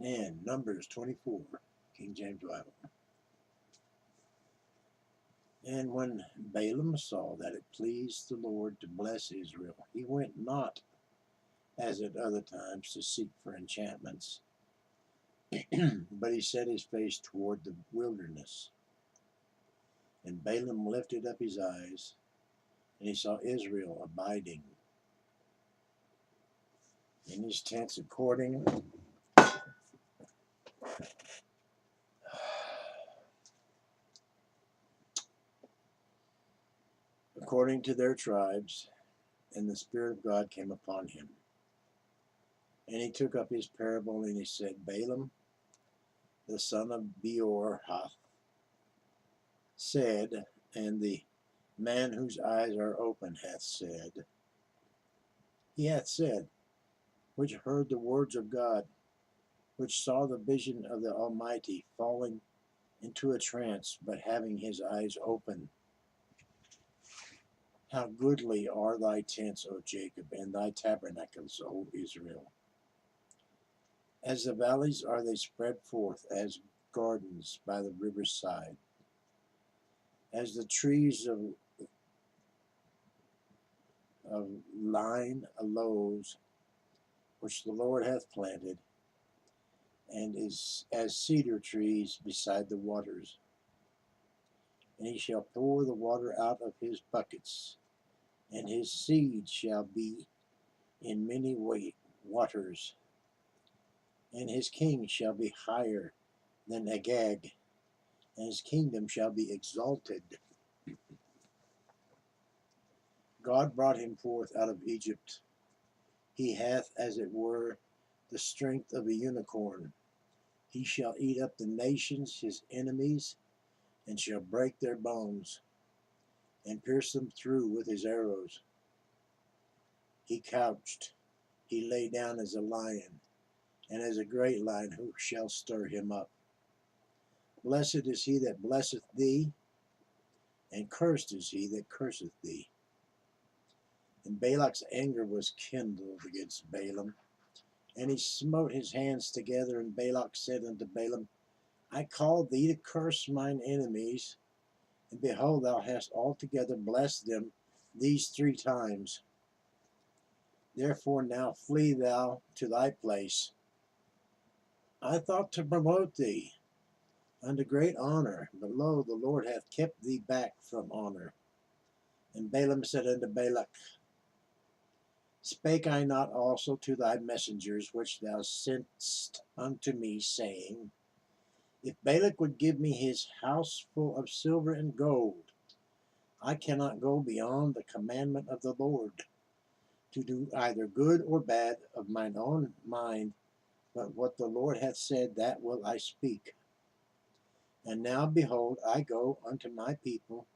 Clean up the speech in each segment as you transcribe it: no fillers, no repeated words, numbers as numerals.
And Numbers 24, King James Bible. And when Balaam saw that it pleased the Lord to bless Israel, he went not, as at other times, to seek for enchantments, but he set his face toward the wilderness. And Balaam lifted up his eyes, and he saw Israel abiding in his tents according to their tribes, and the Spirit of God came upon him. And he took up his parable, and he said, Balaam, the son of Beor, hath said, and the man whose eyes are open hath said, he hath said, which heard the words of God, which saw the vision of the Almighty, falling into a trance, but having his eyes open. How goodly are thy tents, O Jacob, and thy tabernacles, O Israel. As the valleys are they spread forth, as gardens by the river's side. As the trees of line aloes, which the Lord hath planted, and is as cedar trees beside the waters. And he shall pour the water out of his buckets, and his seed shall be in many waters, and his king shall be higher than Agag, and his kingdom shall be exalted. God brought him forth out of Egypt. He hath, as it were, the strength of a unicorn. He shall eat up the nations, his enemies, and shall break their bones, and pierce them through with his arrows. He couched, he lay down as a lion, and as a great lion, who shall stir him up? Blessed is he that blesseth thee, and cursed is he that curseth thee. And Balak's anger was kindled against Balaam, and he smote his hands together, and Balak said unto Balaam, I called thee to curse mine enemies, and behold, thou hast altogether blessed them these 3 times. Therefore now flee thou to thy place. I thought to promote thee unto great honor, but lo, the Lord hath kept thee back from honor. And Balaam said unto Balak, Spake I not also to thy messengers which thou sentest unto me, saying, If Balak would give me his house full of silver and gold, I cannot go beyond the commandment of the Lord, to do either good or bad of mine own mind, but what the Lord hath said, that will I speak. And now, behold, I go unto my people.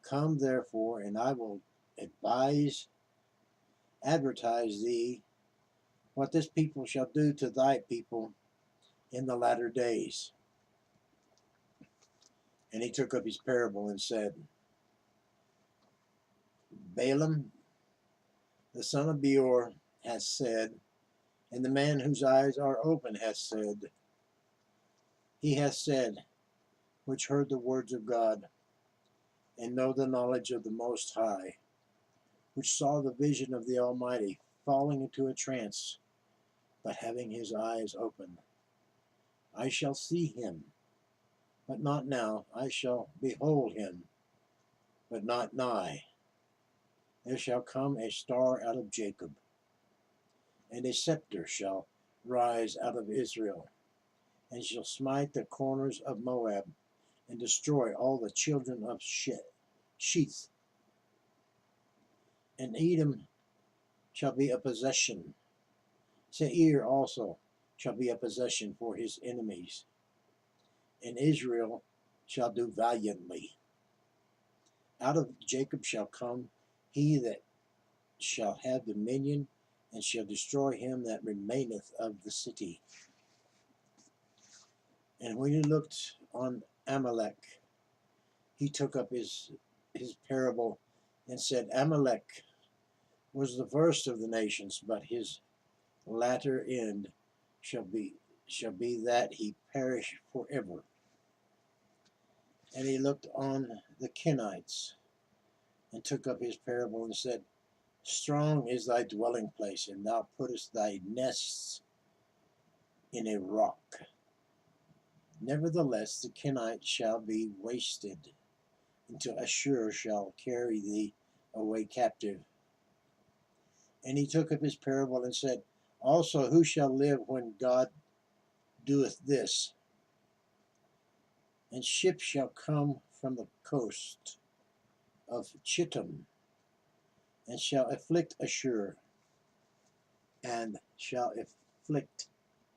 Come therefore, and I will advertise thee what this people shall do to thy people in the latter days. And he took up his parable and said, Balaam, the son of Beor, hath said, and the man whose eyes are open hath said, he hath said, which heard the words of God, and know the knowledge of the Most High, which saw the vision of the Almighty, falling into a trance, but having his eyes open. I shall see him, but not now. I shall behold him, but not nigh. There shall come a star out of Jacob, and a scepter shall rise out of Israel, and shall smite the corners of Moab, and destroy all the children of Sheth. And Edom shall be a possession. Seir also shall be a possession for his enemies. And Israel shall do valiantly. Out of Jacob shall come he that shall have dominion, and shall destroy him that remaineth of the city. And when he looked on Amalek, he took up his parable and said, Amalek was the first of the nations, but his latter end shall be shall be that he perish forever. And he looked on the Kenites, and took up his parable, and said, Strong is thy dwelling place, and thou puttest thy nests in a rock. Nevertheless, the Kenites shall be wasted, until Ashur shall carry thee away captive. And he took up his parable, and said, Also, who shall live when God doeth this? And ships shall come from the coast of Chittim, and shall afflict Ashur, and shall afflict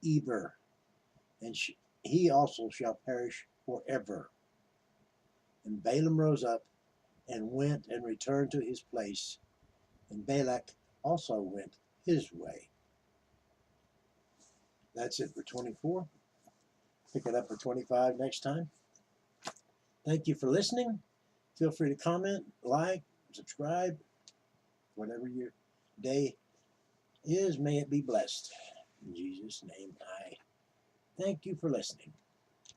Eber, and he also shall perish forever. And Balaam rose up and went and returned to his place, and Balak also went his way. That's it for 24. Pick it up for 25 next time. Thank you for listening. Feel free to comment, like, subscribe. Whatever your day is, may it be blessed. In Jesus' name, I thank you for listening.